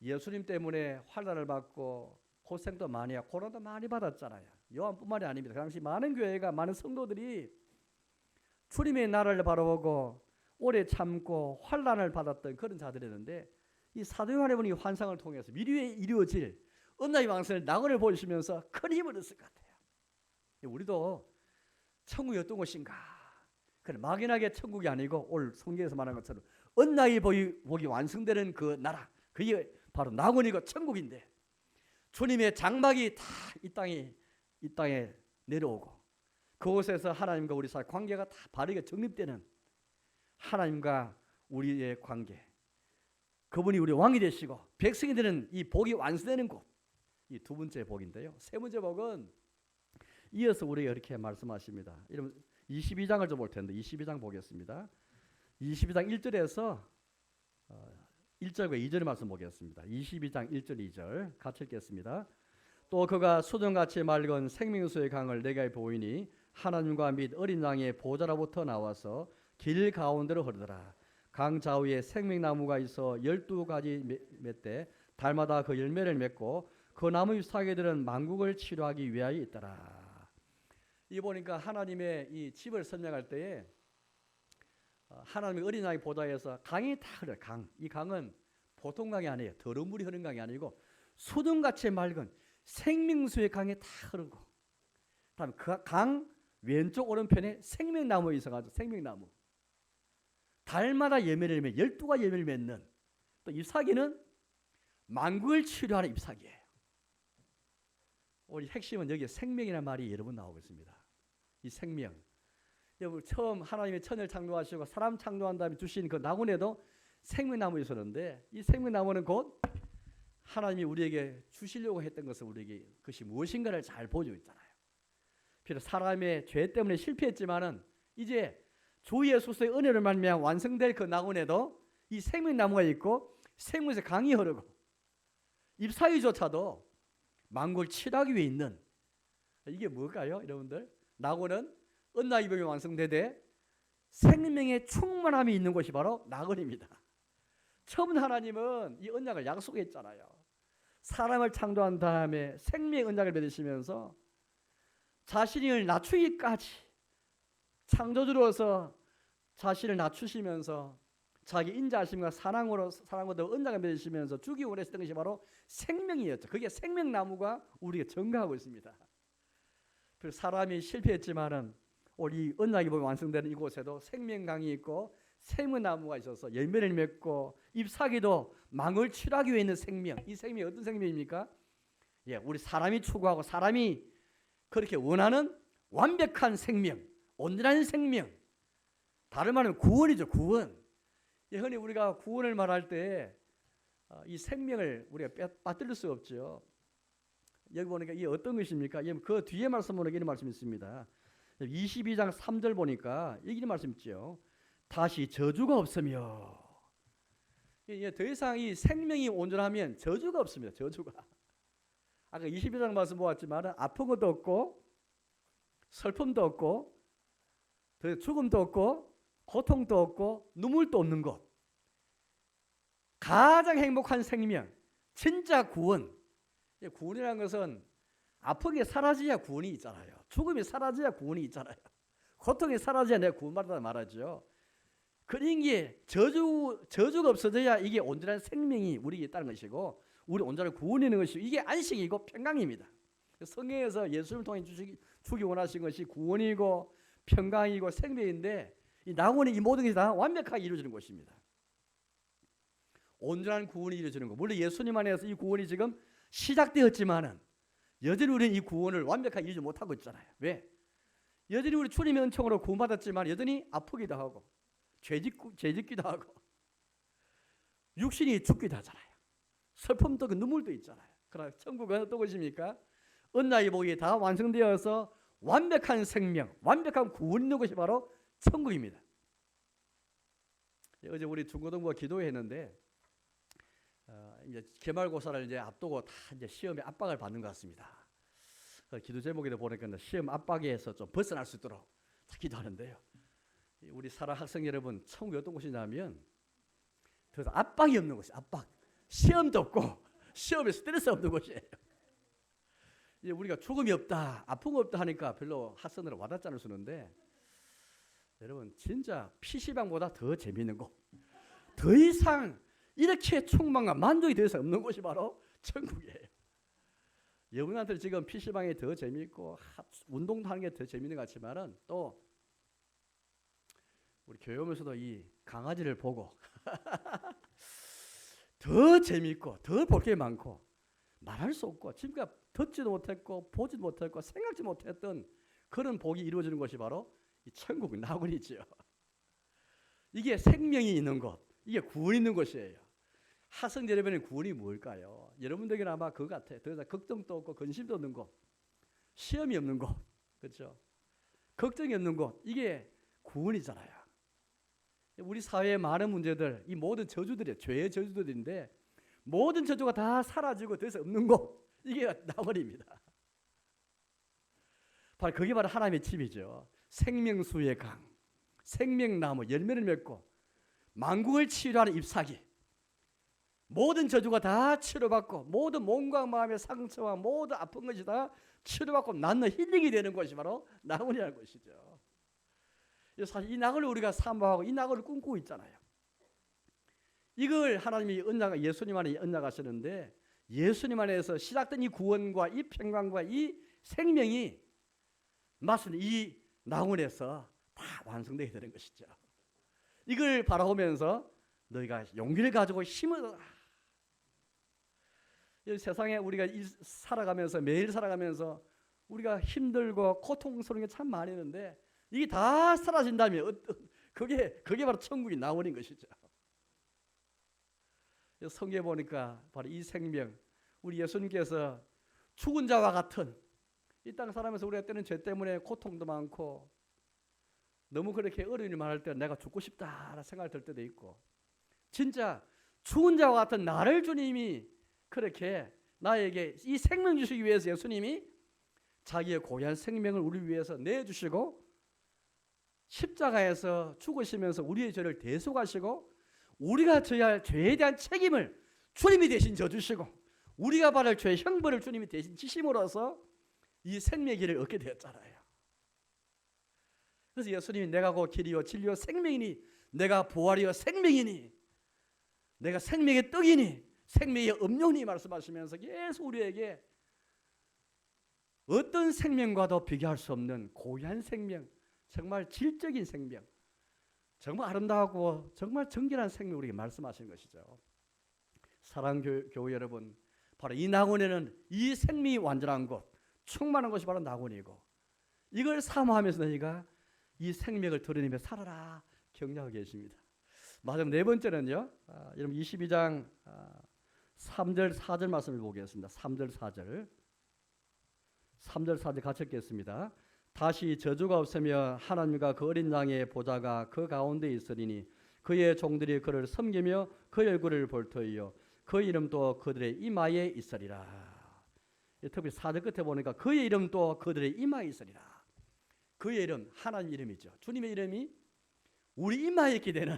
예수님 때문에 환난을 받고 고생도 많이 하고 고난도 많이 받았잖아요. 요한뿐만이 아닙니다. 그 당시 많은 교회가, 많은 성도들이 주님의 나라를 바라보고 오래 참고 환난을 받았던 그런 자들이었는데, 이 사도 요한의 분이 환상을 통해서 미래에 이루어질 언약의 왕성을 낙원을 보시면서 큰 힘을 얻었을 것 같아요. 우리도 천국이 어떤 곳인가? 그래, 막연하게 천국이 아니고 오늘 성경에서 말한 것처럼 언약의 복이 완성되는 그 나라, 그게 바로 낙원이고 천국인데, 주님의 장막이 다 이 땅에 내려오고 그곳에서 하나님과 우리 사이 관계가 다 바르게 정립되는 하나님과 우리의 관계, 그분이 우리 왕이 되시고 백성이 되는 이 복이 완성되는 곳, 이 두 번째 복인데요. 세 번째 복은 이어서 우리에게 이렇게 말씀하십니다. 이러면 22장을 좀 볼 텐데 22장 보겠습니다. 22장 1절에서 1절과 2절의 말씀 보겠습니다. 22장 1절 2절 같이 읽겠습니다. 또 그가 수정같이 맑은 생명수의 강을 내게 보이니 하나님과 및 어린 양의 보좌로부터 나와서 길 가운데로 흐르더라. 강 좌우에 생명나무가 있어 12가지 맺되 달마다 그 열매를 맺고 그 나무 잎사귀들은 만국을 치료하기 위하여 있더라. 이 보니까 하나님의 이 집을 설명할 때에 하나님의 어린 양의 보좌에서 강이 다 흐르요. 이 강은 보통 강이 아니에요. 더러운 물이 흐르는 강이 아니고 수등같이 맑은 생명수의 강이 다 흐르고, 다음 그 강 왼쪽 오른편에 생명나무 있어가지고 생명나무 달마다 열매를 맺는 12가지 열매를 맺는, 또 잎사귀는 만국을 치료하는 잎사귀예요. 우리 핵심은 여기에 생명이라는 말이 여러 번 나오고 있습니다. 이 생명, 여러분 처음 하나님의 천을 창조하시고 사람 창조한 다음에 주신 그 낙원에도 생명나무 있었는데, 이 생명나무는 곧 하나님이 우리에게 주시려고 했던 것을 우리에게 그것이 무엇인가를 잘 보여주고 있잖아요. 비록 사람의 죄 때문에 실패했지만은 이제 주 예수의 은혜를 말미암아 완성될 그 낙원에도 이 생명나무가 있고 생명에서 강이 흐르고 잎사귀조차도 만국을 치료하기 위해 있는, 이게 뭘까요, 여러분들? 낙원은 언약의 복이 완성되되 생명의 충만함이 있는 곳이 바로 낙원입니다. 처음 하나님은 이 언약을 약속했잖아요. 사람을 창조한 다음에 생명의 언약을 맺으시면서 자신을 낮추기까지, 창조주로서 자신을 낮추시면서 자기 인자하심과 사랑으로 언약을 맺으시면서 주기 원하셨던 것이 바로 생명이었죠. 그게 생명나무가 우리에게 증가하고 있습니다. 그래서 사람이 실패했지만은 우리 언약이 복이 완성되는 이곳에도 생명강이 있고 생명나무가 있어서 열매를 맺고 잎사귀도 망을 치료하기 위해 있는 생명. 이 생명이 어떤 생명입니까? 예, 우리 사람이 추구하고 사람이 그렇게 원하는 완벽한 생명, 온전한 생명. 다른 말은 구원이죠, 구원. 예, 흔히 우리가 구원을 말할 때 이 생명을 우리가 빠뜨릴 수 없죠. 여기 보니까 이게 어떤 것입니까? 그 뒤에 말씀 보니까 이런 말씀이 있습니다. 22장 3절 보니까 이런 말씀 있죠. 다시 저주가 없으며. 더 이상 이 생명이 온전하면 저주가 없습니다. 저주가. 아까 22장 말씀 보았지만 아픈 것도 없고 슬픔도 없고 죽음도 없고 고통도 없고 눈물도 없는 것. 가장 행복한 생명, 진짜 구원. 구원이라는 것은 아픈 게 사라져야 구원이 있잖아요. 죽음이 사라져야 구원이 있잖아요. 고통이 사라져야 내가 구원받았다 말하죠. 그런 게 저주가 없어져야 이게 온전한 생명이 우리에게 있다는 것이고 우리 온전한 구원이 있는 것이고 이게 안식이고 평강입니다. 성경에서 예수님을 통해 주기 원하신 것이 구원이고 평강이고 생명인데 이 낙원의 이 모든 것이 다 완벽하게 이루어지는 것입니다. 온전한 구원이 이루어지는 것. 물론 예수님 안에서 이 구원이 지금 시작되었지만은 여전히 우리는 이 구원을 완벽하게 이루지 못하고 있잖아요. 왜? 여전히 우리 주님의 은총으로 구원받았지만 여전히 아프기도 하고 죄짓기도 하고 육신이 죽기도 하잖아요. 슬픔도 있고 눈물도 있잖아요. 그러나 천국은 어떤 것입니까? 은나의 복이 다 완성되어서 완벽한 생명, 완벽한 구원 있는 것이 바로 천국입니다. 어제 우리 중고등부가 기도했는데 이제 기말고사를 이제 앞두고 다 이제 시험에 압박을 받는 것 같습니다. 기도 제목에도 보니까 시험 압박에서 좀 벗어날 수 있도록 기도하는데요. 우리 사랑 학생 여러분, 천국이 어떤 곳이냐면 더 압박이 없는 곳이 압박. 시험도 없고 시험에 스트레스 없는 곳이에요. 이제 우리가 죽음이 없다, 아픈 거 없다 하니까 별로 학생들은 와닿지 않을 수 있는데 여러분 진짜 PC방보다 더 재미있는 곳, 더 이상 이렇게 충만과 만족이 더 이상 없는 곳이 바로 천국이에요. 여러분한테 지금 PC방이 더 재미있고 운동도 하는 게 더 재미있는 것 같지만은 또 우리 교회 오면서도 이 강아지를 보고 더 재미있고 더 볼 게 많고 말할 수 없고 지금까지 듣지도 못했고 보지도 못했고 생각지 못했던 그런 복이 이루어지는 것이 바로 이 천국 낙원이지요. 이게 생명이 있는 곳, 이게 구원이 있는 곳이에요. 학생 여러분의 구원이 뭘까요? 여러분들에게는 아마 그거 같아요. 더 이상 걱정도 없고 근심도 없는 곳, 시험이 없는 곳, 그렇죠? 걱정이 없는 곳, 이게 구원이잖아요. 우리 사회의 많은 문제들, 이 모든 저주들이 죄의 저주들인데 모든 저주가 다 사라지고 더 이상 없는 곳, 이게 낙원입니다. 바로 그게 바로 하나님의 집이죠. 생명수의 강, 생명나무, 열매를 맺고 만국을 치유하는 잎사귀. 모든 저주가 다 치료받고 모든 몸과 마음의 상처와 모든 아픈 것이 다 치료받고 낫는 힐링이 되는 것이 바로 낙원이라는 것이죠. 사실 이 낙원을 우리가 사모하고 이 낙원을 꿈꾸고 있잖아요. 이걸 하나님이 예수님 안에 언약하시는데 예수님 안에서 시작된 이 구원과 이 평강과 이 생명이 마치 이 낙원에서 다 완성되게 되는 것이죠. 이걸 바라보면서 너희가 용기를 가지고 힘을 얻어라. 이 세상에 우리가 살아가면서 매일 살아가면서 우리가 힘들고 고통스러운 게 참 많이 있는데 이게 다 사라진다면 그게 바로 천국이 낙원인 것이죠. 성경에 보니까 바로 이 생명, 우리 예수님께서 죽은 자와 같은 이 땅 살아면서 우리가 때는 죄 때문에 고통도 많고 너무 그렇게 어려운 일 말할 때 내가 죽고 싶다라는 생각이 들 때도 있고 진짜 죽은 자와 같은 나를 주님이 그렇게 나에게 이 생명 주시기 위해서 예수님이 자기의 고귀한 생명을 우리 위해서 내주시고 십자가에서 죽으시면서 우리의 죄를 대속하시고 우리가 져야 할 죄에 대한 책임을 주님이 대신 져주시고 우리가 받을 죄의 형벌을 주님이 대신 지심으로써 이 생명의 길을 얻게 되었잖아요. 그래서 예수님이 내가 곧 길이요 진리요 생명이니 내가 부활이요 생명이니 내가 생명의 떡이니 생명의 음료니 말씀하시면서 계속 우리에게 어떤 생명과도 비교할 수 없는 고귀한 생명, 정말 질적인 생명, 정말 아름다웠고 정말 정결한 생명 우리에게 말씀하시는 것이죠. 사랑교회 여러분, 바로 이 낙원에는 이 생명이 완전한 곳, 충만한 것이 바로 낙원이고, 이걸 사모하면서 너희가 이 생명을 드러내며 살아라 격려하고 계십니다. 마지막 네 번째는요, 여러분 22장 3절 4절 말씀을 보겠습니다. 3절 4절 3절 4절 같이 읽겠습니다. 다시 저주가 없으며 하나님과 그 어린 양의 보좌가 그 가운데 있으리니 그의 종들이 그를 섬기며 그 얼굴을 볼 터이요 그 이름도 그들의 이마에 있으리라. 특히 4절 끝에 보니까 그의 이름도 그들의 이마에 있으리라. 그의 이름, 하나님 이름이죠. 주님의 이름이 우리 이마에 있게 되는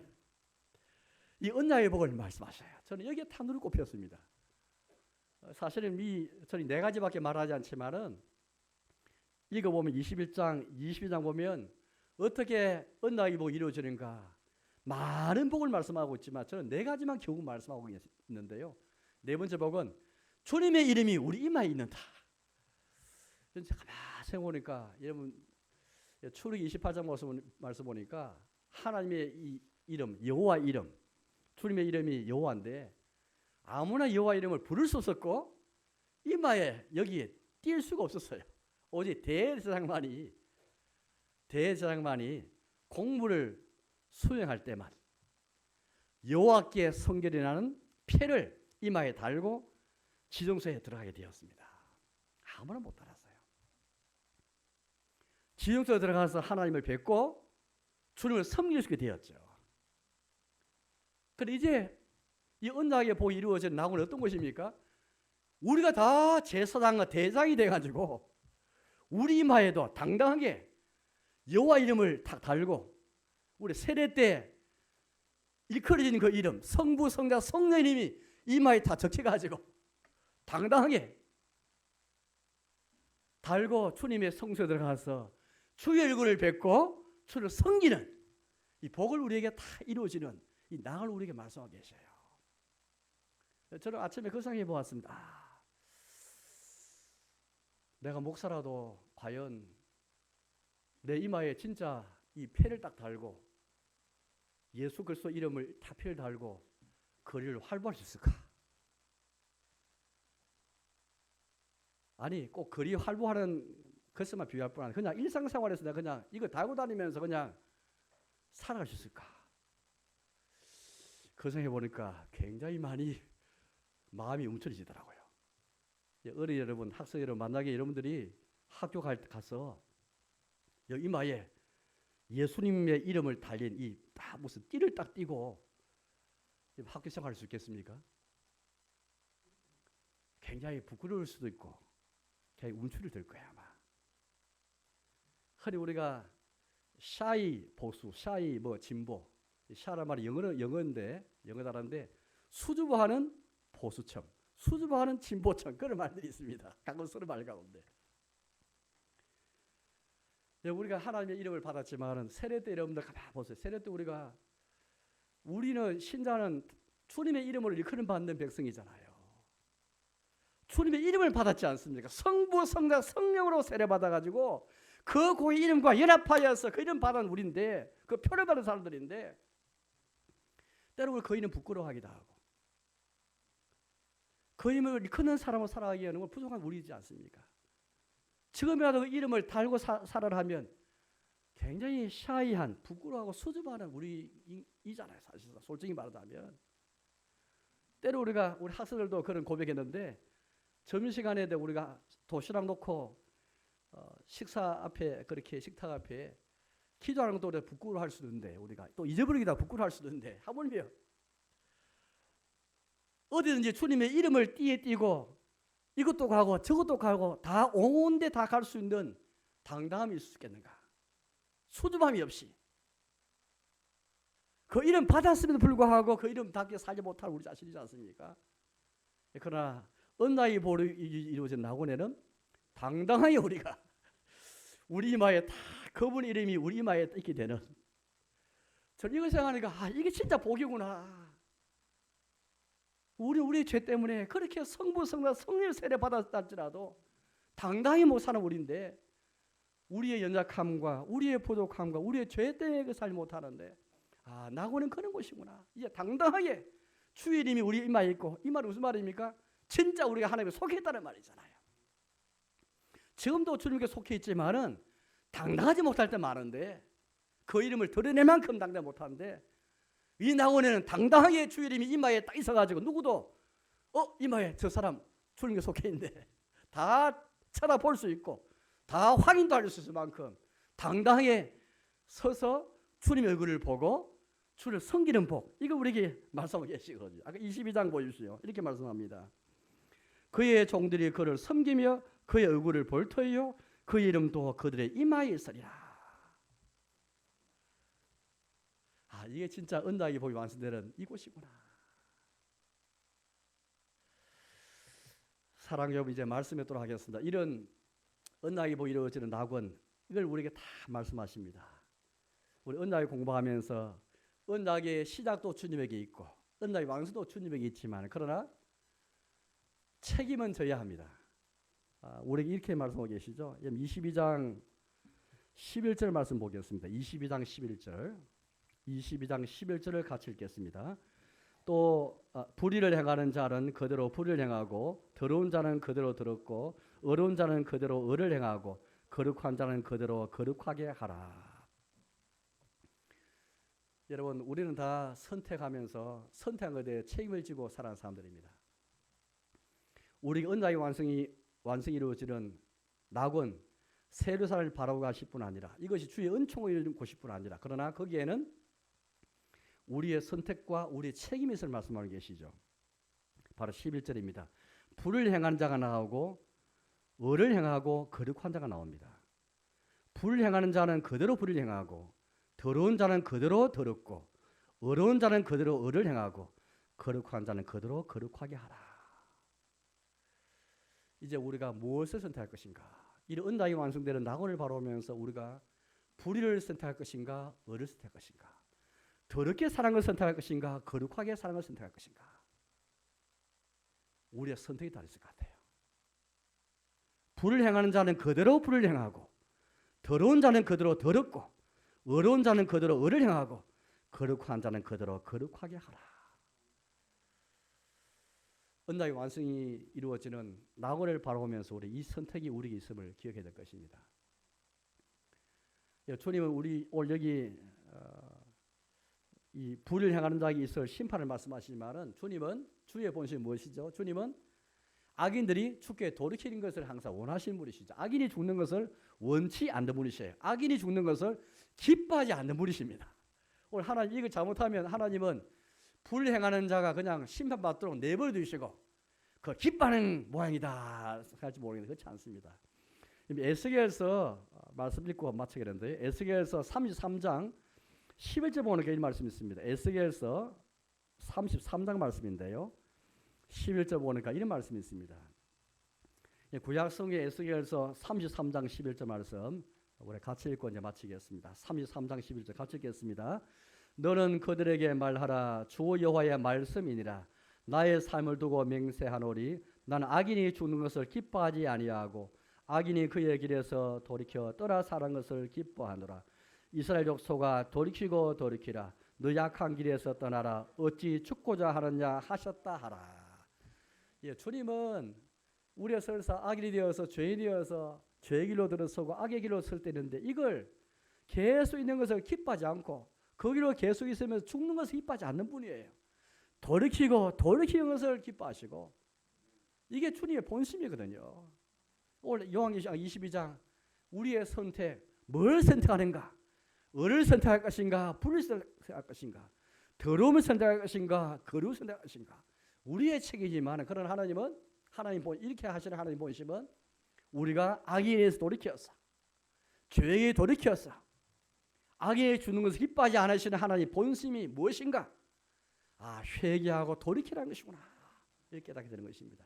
이 언약의 복을 말씀하셔요. 저는 여기에 탐으로 꼽혔습니다. 사실은 저는 네 가지밖에 말하지 않지만은 이거 보면 22장 보면 어떻게 언약의 복이 이루어지는가 많은 복을 말씀하고 있지만 저는 네 가지만 겨우 말씀하고 있는데요. 네 번째 복은 주님의 이름이 우리 이마에 있는다. 가만히 생각해보니까 여러분 출애기 28장 말씀 보니까 하나님의 이 이름 여호와 이름, 주님의 이름이 여호와인데 아무나 여호와 이름을 부를 수 없었고 이마에 여기에 띌 수가 없었어요. 오직 대제사장만이 공무를 수행할 때만 여호와께 성결이 나는 패를 이마에 달고 지정소에 들어가게 되었습니다. 아무나 못 달았어요. 지정소에 들어가서 하나님을 뵙고 주님을 섬길 수 있게 되었죠. 그런데 이제 이 언약의 복이 이루어진 낙원은 어떤 것입니까? 우리가 다 제사장과 대장이 돼가지고 우리 이마에도 당당하게 여호와 이름을 탁 달고 우리 세례 때 일컬어진 그 이름 성부 성자 성령님이 이마에 다 적혀가지고 당당하게 달고 주님의 성소에 들어가서 주의 얼굴을 뵙고 주를 섬기는 이 복을 우리에게 다 이루어지는 이 낙을 우리에게 말씀하고 계셔요. 저는 아침에 그 생각해 보았습니다. 내가 목사라도 과연 내 이마에 진짜 이 패를 딱 달고 예수 그리스도 이름을 다 패를 달고 거리를 활보할 수 있을까? 아니 꼭 거리 활보하는 것만 비유할 뿐 아니라 그냥 일상생활에서 내가 그냥 이거 달고 다니면서 그냥 살아갈 수 있을까? 그 생각해 보니까 굉장히 많이 마음이 움츠러지더라고요. 어린 여러분, 학생 여러분 만나게 여러분들이 학교 가서 이마에 예수님의 이름을 달린 이 딱 무슨 띠를 딱 띠고 학교 생활할 수 있겠습니까? 굉장히 부끄러울 수도 있고 굉장히 움츠릴 될 거야 아마. 흔히 우리가 샤이 보수, 샤이 뭐 진보, 샤란 말이 영어인데 영어 단어인데 수줍어하는 보수층, 수줍어하는 진보층 그런 말들이 있습니다. 각각 서로 말 가운데. 우리가 하나님의 이름을 받았지만은 세례 때 여러분들 가만 보세요. 세례 때 우리는 신자는 주님의 이름으로 일컬음 받는 백성이잖아요. 주님의 이름을 받았지 않습니까? 성부, 성자, 성령으로 세례 받아가지고 그 고의 이름과 연합하여서 그 이름 받은 우리인데 그 표를 받은 사람들인데 때로는 그 이름 부끄러워하기도 하고 그 이름을 일컫는 사람으로 살아가기 위한 건 부족한 우리이지 않습니까? 지금이라도 그 이름을 달고 살아라 하면 굉장히 샤이한 부끄러워하고 수줍어하는 우리이잖아요. 사실상 솔직히 말하자면 때로 우리 학생들도 그런 고백했는데 점심시간에 우리가 도시락 놓고 식사 앞에 그렇게 식탁 앞에 기도하는 것도 우리가 부끄러워할 수도 있는데 우리가 또 잊어버리기다 부끄러워할 수도 있는데 하물며 어디든지 주님의 이름을 띠에 띠고 이것도 가고 저것도 가고 다 온 데 다 갈 수 있는 당당함이 있을 수 있겠는가? 수줍음이 없이 그 이름 받았음에도 불구하고 그 이름답게 살지 못할 우리 자신이지 않습니까? 그러나 언약의 복이 이루어진 낙원에는 당당하게 우리가 우리 이마에 다 그분 이름이 우리 이마에 있게 되는 저는 이걸 생각하니까 이게 진짜 복이구나. 우리 죄 때문에 그렇게 성부, 성자, 성령 세례 받았을지라도 당당히 못 사는 우리인데 우리의 연약함과 우리의 부족함과 우리의 죄 때문에 그 살지 못하는데 낙원은 그런 곳이구나. 이제 당당하게 주의 이름이 우리 이마에 있고, 이 말은 무슨 말입니까? 진짜 우리가 하나님께 속해 있다는 말이잖아요. 지금도 주님께 속해 있지만은 당당하지 못할 때 많은데, 그 이름을 드러낼 만큼 당당 못하는데, 이 낙원에는 당당하게 주의 이름이 이마에 딱 있어가지고 누구도 이마에 저 사람 주님께 속해 있는데 다 쳐다볼 수 있고 다 확인도 할 수 있을 만큼 당당하게 서서 주님의 얼굴을 보고 주를 섬기는 복, 이거 우리에게 말씀하고 계시거든요. 아까 22장 보십시오. 이렇게 말씀합니다. 그의 종들이 그를 섬기며 그의 얼굴을 볼 터이요 그의 이름도 그들의 이마에 있으리라. 이게 진짜 언약의 복이 완성되는 이곳이구나. 사랑하는 여러분, 이제 말씀하도록 하겠습니다. 이런 언약의 복이 이루어지는 낙원, 이걸 우리에게 다 말씀하십니다. 우리 언약을 공부하면서 언약의 시작도 주님에게 있고 언약의 완성도 주님에게 있지만, 그러나 책임은 져야 합니다. 우리에게 이렇게 말씀하고 계시죠. 22장 11절 말씀 보겠습니다. 22장 11절을 같이 읽겠습니다. 또 불의를 행하는 자는 그대로 불의를 행하고, 더러운 자는 그대로 더럽고, 어려운 자는 그대로 의를 행하고, 거룩한 자는 그대로 거룩하게 하라. 여러분, 우리는 다 선택하면서 선택한 것에 대해 책임을 지고 살아가는 사람들입니다. 우리 언약의 완성이 이루어지는 낙원, 새 예루살렘을 바라보고 가실 뿐 아니라, 이것이 주의 은총을 이루는 곳일 뿐 아니라, 그러나 거기에는 우리의 선택과 우리의 책임이 있을 말씀하고 계시죠. 바로 11절입니다. 불을 행한 자가 나오고 의를 행하고 거룩한 자가 나옵니다. 불을 행하는 자는 그대로 불을 행하고, 더러운 자는 그대로 더럽고, 어려운 자는 그대로 의를 행하고, 거룩한 자는 그대로 거룩하게 하라. 이제 우리가 무엇을 선택할 것인가? 이 언약이 완성되는 낙원을 바라보면서 우리가 불의를 선택할 것인가, 의를 선택할 것인가? 더럽게 사는 것을 선택할 것인가, 거룩하게 사는 것을 선택할 것인가? 우리의 선택이 다르실 것 같아요. 불을 행하는 자는 그대로 불을 행하고, 더러운 자는 그대로 더럽고, 어려운 자는 그대로 의를 행하고, 거룩한 자는 그대로 거룩하게 하라. 언약의 완성이 이루어지는 낙원을 바라보면서 우리 이 선택이 우리에게 있음을 기억해야 될 것입니다. 주님은 우리 오늘 여기 이 불을 행하는 자에게 있을 심판을 말씀하시지만은, 주님은 주의 본심이 무엇이죠? 주님은 악인들이 주께 돌이키는 것을 항상 원하시는 분이시죠. 악인이 죽는 것을 원치 않는 분이셔요. 악인이 죽는 것을 기뻐하지 않는 분이십니다. 오늘 하나님 이걸 잘못하면 하나님은 불 행하는 자가 그냥 심판받도록 내버려 두시고 그 기뻐하는 모양이다 생각할지 모르겠는데 그렇지 않습니다. 에스겔서 말씀 읽고 마치겠는데, 에스겔서 33장 11절 보는 게 이 말씀이 있습니다. 에스겔서 33장 말씀인데요. 11절 보니까 이런 말씀이 있습니다. 구약성의 에스겔서 33장 11절 말씀 우리 같이 읽고 이제 마치겠습니다. 33장 11절 같이 읽겠습니다. 너는 그들에게 말하라. 주 여호와의 말씀이니라. 나의 삶을 두고 맹세하노니 나는 악인이 죽는 것을 기뻐하지 아니하고 악인이 그의 길에서 돌이켜 떠나 사는 것을 기뻐하노라. 이스라엘 족속아 돌이키고 돌이키라. 너 약한 길에서 떠나라. 어찌 죽고자 하느냐 하셨다 하라. 주님은 우리가 설사 악인이 되어서 죄인이 되어서 죄의 길로 들어서고 악의 길로 설 때는데, 이걸 계속 있는 것을 기뻐하지 않고 그 길로 계속 있으면서 죽는 것을 기뻐하지 않는 분이에요. 돌이키고 돌이키는 것을 기뻐하시고, 이게 주님의 본심이거든요. 오늘 요한계시록 22장 우리의 선택, 뭘 선택하는가? 의를 선택할 것인가, 불을 선택할 것인가, 더러움을 선택할 것인가, 거룩을 선택할 것인가, 우리의 책이지만, 그런 하나님은 이렇게 하시는 하나님 본심은 우리가 악인에서 돌이켜서 죄에 돌이켜서 악에 주는 것을 기뻐하지 않으시는 하나님 본심이 무엇인가? 회개하고 돌이키라는 것이구나, 이렇게 깨닫게 되는 것입니다.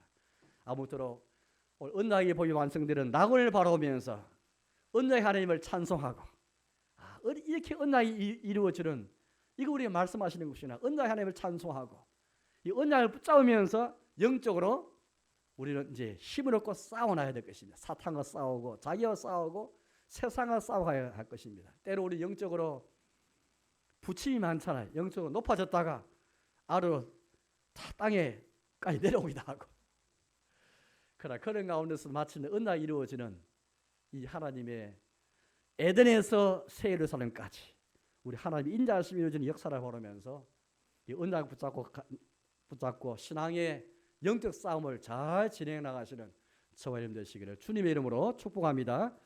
아무쪼록 오늘 언약의 복이 완성되는 낙원을 바라보면서 언약의 하나님을 찬송하고, 이렇게 언약이 이루어지는, 이거 우리가 말씀하시는 것이나 언약의 하나님을 찬송하고 이 언약을 붙잡으면서 영적으로 우리는 이제 힘을 얻고 싸워나야 될 것입니다. 사탄과 싸우고 자기와 싸우고 세상과 싸워야 할 것입니다. 때로 우리 영적으로 부침이 많잖아요. 영적으로 높아졌다가 아래로 땅에까지 내려오기도 하고. 그러나 그런 가운데서 마침내 언약이 이루어지는 이 하나님의 에덴에서 새 예루살렘까지 우리 하나님 인자하심이 이루어지는 역사를 보면서 이 언약 붙잡고 신앙의 영적 싸움을 잘 진행해 나가시는 저와 여러분 되시기를 주님의 이름으로 축복합니다.